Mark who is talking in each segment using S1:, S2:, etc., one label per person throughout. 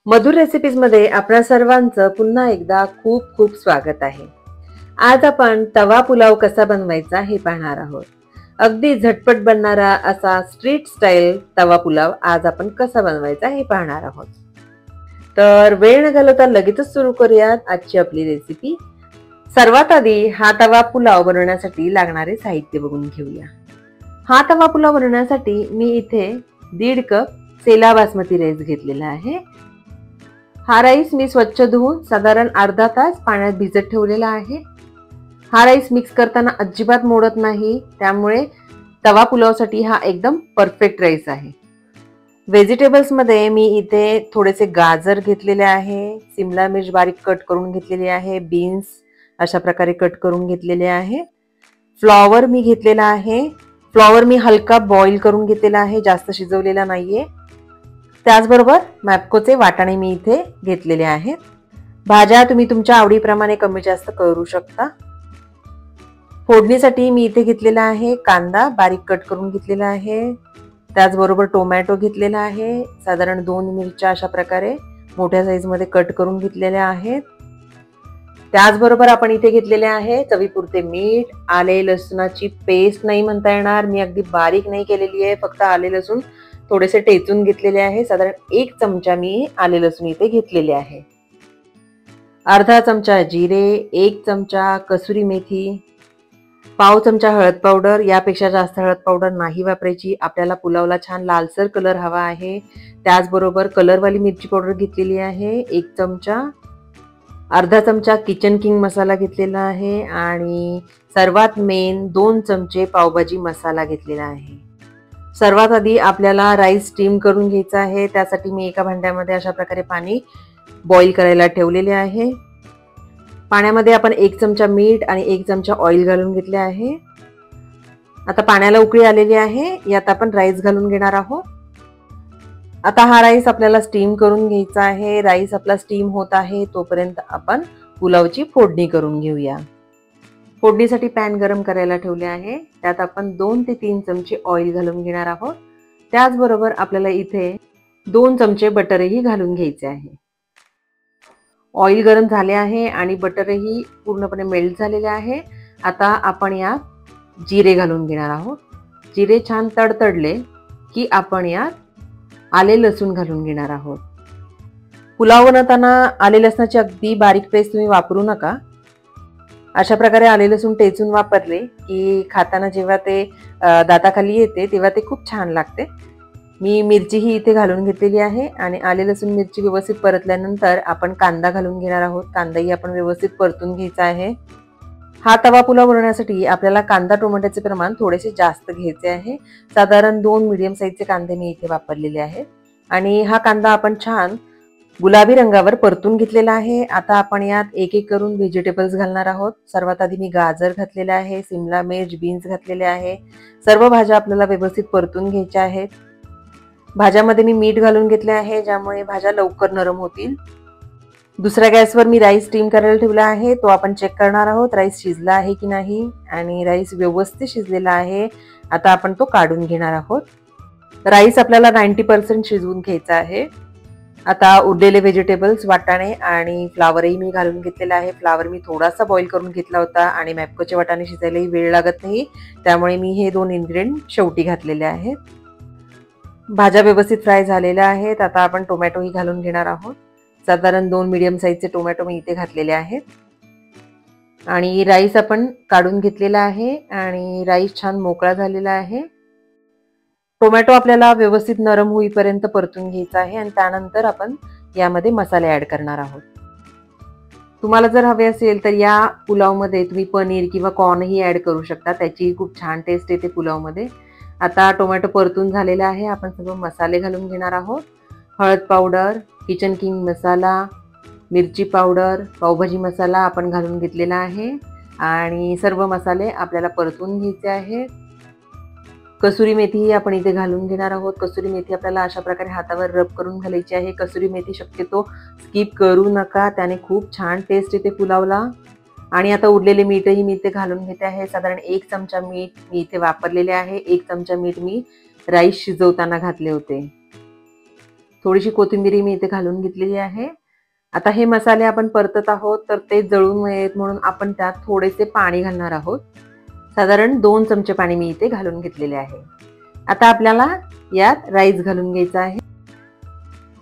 S1: मधुर recipes मध्ये आपल्या सर्वांचं पुन्हा एकदा खूप खूप स्वागत आहे। आज आपण तवा पुलाव कसा बनवायचा हे पाहणार आहोत। अगदी झटपट बनणारा असा स्ट्रीट स्टाईल तवा पुलाव आज आपण कसा बनवायचा हे पाहणार आहोत। तर वेळ न घालवता लगेचच सुरू करूयात आजची आपली रेसिपी। सर्वात आधी हा तवा पुलाव बनवण्यासाठी लागणारे साहित्य बघून घेऊया। हा तवा पुलाव बनवण्यासाठी मी इथे 1.5 कप सेला बासमती राईस घेतलेला आहे। हा राईस मी स्वच्छ धुवून साधारण अर्धा तास पाण्यात भिजत ठेवलेला आहे। हा राईस मिक्स करताना अजिबात मोडत नाही, त्यामुळे तवा पुलावसाठी हा एकदम परफेक्ट राईस आहे। व्हेजिटेबल्स मध्ये मी इथे थोडेसे गाजर घेतलेले आहे, शिमला मिर्च बारीक कट करून घेतलेली आहे, बीन्स अशा प्रकारे कट करून घेतलेले आहे। फ्लॉवर मी घेतलेला आहे। फ्लॉवर मी हलका बॉईल करून घेतलेला आहे, जास्त शिजवलेला नाहीये। त्याचबरोबर मॅप्कोचे वाटाणे मी इथे घेतलेले आहेत। भाज्या तुम्ही तुमच्या आवडीप्रमाणे कमी जास्त करू शकता। फोडणीसाठी मी इथे घेतलेला आहे कांदा बारीक कट करून घेतलेला आहे, त्याचबरोबर टोमॅटो घेतलेला आहे, साधारण 2 मिरच्या अशा प्रकारे मोठ्या साईज मध्ये कट करून घेतलेल्या आहेत। त्याचबरोबर आपण इथे घेतलेले आहे चवीपुरते मीठ, आले लसणाची पेस्ट नाही म्हणता येणार, मी अगदी बारीक नाही केलेली आहे, फक्त आले लसूण थोडेसे टेचून घेतलेले आहे। साधारण 1 चमचा मी आले लसूण इथे घेतलेले आहे। अर्धा चमचा जिरे, 1 चमचा कसुरी मेथी, पाव चमचा हळद पावडर, यापेक्षा जास्त हळद पावडर नाही वापरायची, आपल्याला पुलावला छान लालसर कलर हवा आहे। त्याचबरोबर कलरवाली मिरची पावडर घेतलेली आहे 1 चमचा, अर्धा चमचा किचन किंग मसाला घेतलेला आहे आणि सर्वात मेन 2 चमचे पावभाजी मसाला घेतलेला आहे। सर्वात आधी आपल्याला राईस स्टीम करून घ्यायचा आहे, त्यासाठी मी एका भांड्यामध्ये अशा प्रकारे पाणी बॉईल करायला ठेवलेले आहे। पाण्यामध्ये आपण 1 चमचा मीठ आणि 1 चमचा ऑइल घालून घेतले आहे। आता पाण्याला उकळी आलेली आहे, यात आपण राईस घालून घेणार आहोत। आता हा राईस आपल्याला स्टीम करून घ्यायचा आहे। राईस आपला स्टीम होत आहे तोपर्यंत आपण पुलावची फोडणी करून घेऊया। फोडणीसाठी पॅन गरम करायला ठेवले आहे, त्यात आपण 2 ते 3 चमचे ऑइल घालून घेणार आहोत। त्याचबरोबर आपल्याला इथे 2 चमचे बटरही घालून घ्यायचे आहे। ऑइल गरम झाले आहे आणि बटरही पूर्णपणे मेल्ट झालेले आहे। आता आपण यात जिरे घालून घेणार आहोत। जिरे छान तडतडले की आपण यात आले लसूण घालून घेणार आहोत। पुलाव बनवताना आले लसणाची अगदी बारीक पेस्ट तुम्ही वापरू नका। अशा प्रकारे आले लसूण टेचून वापरले की खाताना जेव्हा ते दाताखाली येते तेव्हा ते खूप छान लागते। मी मिरची ही इथे घालून घेतलेली आहे आणि आले लसूण मिरची व्यवस्थित परतल्यानंतर आपण कांदा घालून घेणार आहोत। कांदाही आपण व्यवस्थित परतून घ्यायचा आहे। हा तवा पुलाव बनवण्यासाठी आपल्याला कांदा टोमॅटोचे प्रमाण थोडेसे जास्त घ्यायचे आहे। साधारण 2 मीडियम साईजचे कांदे मी इथे वापरलेले आहेत आणि हा कांदा आपण छान गुलाबी रंगावर परतून घेतलेला आहे। आता आपण यात एक एक करून व्हेजिटेबल्स घालणार आहोत। सर्वात आधी मी गाजर घातलेले आहे, शिमला मिर्च, बीन्स घातलेले आहे। सर्व भाज्या आपल्याला व्यवस्थित परतून घ्यायच्या आहेत। भाज्यामध्ये मी मीठ घालून घेतले आहे, ज्यामुळे भाज्या लवकर नरम होतील। दुसऱ्या गॅसवर मी राईस स्टीम करायला ठेवला आहे, तो आपण चेक करणार आहोत राईस शिजला आहे की नाही, आणि राईस व्यवस्थित शिजलेला आहे। आता आपण तो काढून घेणार आहोत। राईस आपल्याला 90% शिजवून घ्यायचा आहे। आता उरलेले व्हेजिटेबल्स वाटाणे आणि फ्लावरही मी घालून घेतलेला आहे। फ्लावर मी थोडासा बॉईल करून घेतला होता आणि मॅप्कोचे वाटाणे शिजायलाही वेळ लागत नाही, त्यामुळे मी हे 2 इन्ग्रेडियंट शेवटी घातलेले आहेत। भाज्या व्यवस्थित फ्राय झालेल्या आहेत। आता आपण टोमॅटोही घालून घेणार आहोत। साधारण 2 मीडियम साईजचे टोमॅटो मी इथे घातलेले आहेत आणि राईस आपण काढून घेतलेला आहे आणि राईस छान मोकळा झालेला आहे। टोमॅटो आपल्याला व्यवस्थित नरम होईपर्यंत परतून घ्यायचा आहे आणि त्यानंतर आपण यामध्ये मसाले ऍड करणार आहोत। तुम्हाला जर हवे असेल तर या पुलावमध्ये तुम्ही पनीर किंवा कॉर्नही ऍड करू शकता, त्याची खूप छान टेस्ट येते पुलावमध्ये। आता टोमॅटो परतून झालेला आहे, आपण सर्व मसाले घालून घेणार आहोत। हळद पावडर, किचन किंग मसाला, मिरची पावडर, पावभाजी मसाला आपण घालून घेतलेला आहे आणि सर्व मसाले आपल्याला परतून घ्यायचे आहेत। कसुरी मेथी आपण इथे घालून घेणार आहोत। कसुरी मेथी आपल्याला अशा प्रकारे हातावर रब करून घालायची आहे। कसुरी मेथी शक्यतो स्किप करू नका, त्याने खूप छान टेस्ट येते पुलावला। आणि आता उरलेले मीठही मी इथे घालून घेते आहे। साधारण 1 चमचा मीठ मी इथे वापरलेले आहे। 1 चमचा मीठ मी राईस शिजवताना घातले होते। थोडीशी कोथिंबीर मी इथे घालून घेतलेली आहे. आता हे मसाले आपण परतत आहोत, तर ते जळून नयेत म्हणून आपण त्यात थोडेसे पाणी घालणार आहोत. साधारण 2 चमचे पाणी मी इथे घालून घेतलेले आहे. आता आपल्याला यात राईस घालून घ्यायचा आहे.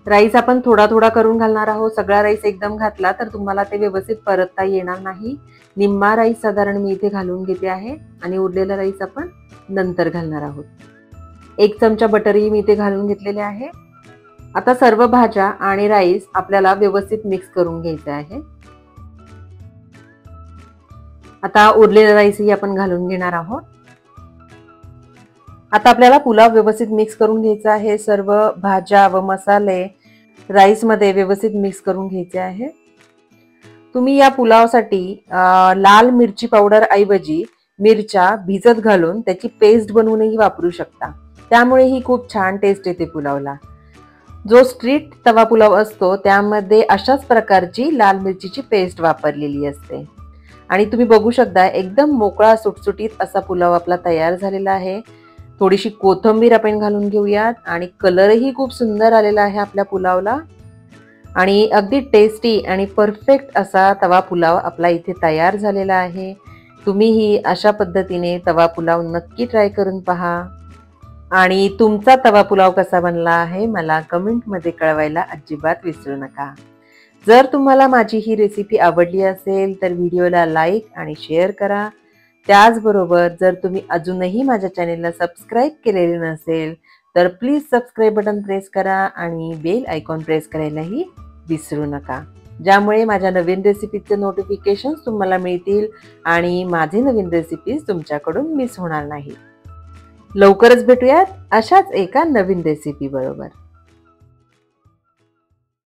S1: राईस आपण थोडा थोडा करून घालणार आहोत. सगळा राईस एकदम घातला तर तुम्हाला ते व्यवस्थित परतता येणार नाही. निम्मा राईस साधारण मी इथे घालून घेते आहे आणि उरलेला राईस आपण नंतर घालणार आहोत. 1 चमचा बटरही मी इथे घालून घेतलेले आहे. आता सर्व भाज्या आणि राईस आपल्याला व्यवस्थित मिक्स करून घ्यायचे आहे. आता उरलेला राईसही आपण घालून घेणार आहोत. आता आपल्याला पुलाव व्यवस्थित मिक्स करून घ्यायचा आहे. सर्व भाज्या व मसाले राईस मध्ये व्यवस्थित मिक्स करून घ्यायचे आहे. तुम्ही या पुलावसाठी लाल मिरची पावडर ऐवजी मिरच्या भिजत घालून त्याची पेस्ट बनवूनही वापरू शकता. त्यामुळे ही खूप छान टेस्ट येते पुलावला. जो स्ट्रीट तवा पुलाव असतो त्यामध्ये अशाच प्रकारची लाल मिरचीची पेस्ट वापरलेली असते. आणि तुम्ही बघू शकता एकदम मोकळा सुटसुटीत असा पुलाव आपला तयार झालेला आहे. थोडीशी कोथिंबीर आपण घालून घेऊयात आणि कलरही खूप सुंदर आलेला आहे आपल्या पुलावला. आणि अगदी टेस्टी आणि परफेक्ट असा तवा पुलाव आपला इथे तयार झालेला आहे. तुम्हीही अशा पद्धतीने तवा पुलाव नक्की ट्राय करून पहा. आणि तुमचा तवा पुलाव कसा बनला आहे मला कमेंटमध्ये कळवायला अजिबात विसरू नका. जर तुम्हाला माझी ही रेसिपी आवडली असेल तर व्हिडिओला लाईक आणि शेअर करा. त्याचबरोबर जर तुम्ही अजूनही माझ्या चॅनेलला सबस्क्राईब केलेले नसेल तर प्लीज सबस्क्राईब बटन प्रेस करा आणि बेल आयकॉन प्रेस करायलाही विसरू नका. ज्यामुळे माझ्या नवीन रेसिपीचे नोटिफिकेशन्स तुम्हाला मिळतील आणि माझे नवीन रेसिपीज तुमच्याकडून मिस होणार नाही. लवकरच भेटूयात अशाच एका नवीन रेसिपी बरोबर.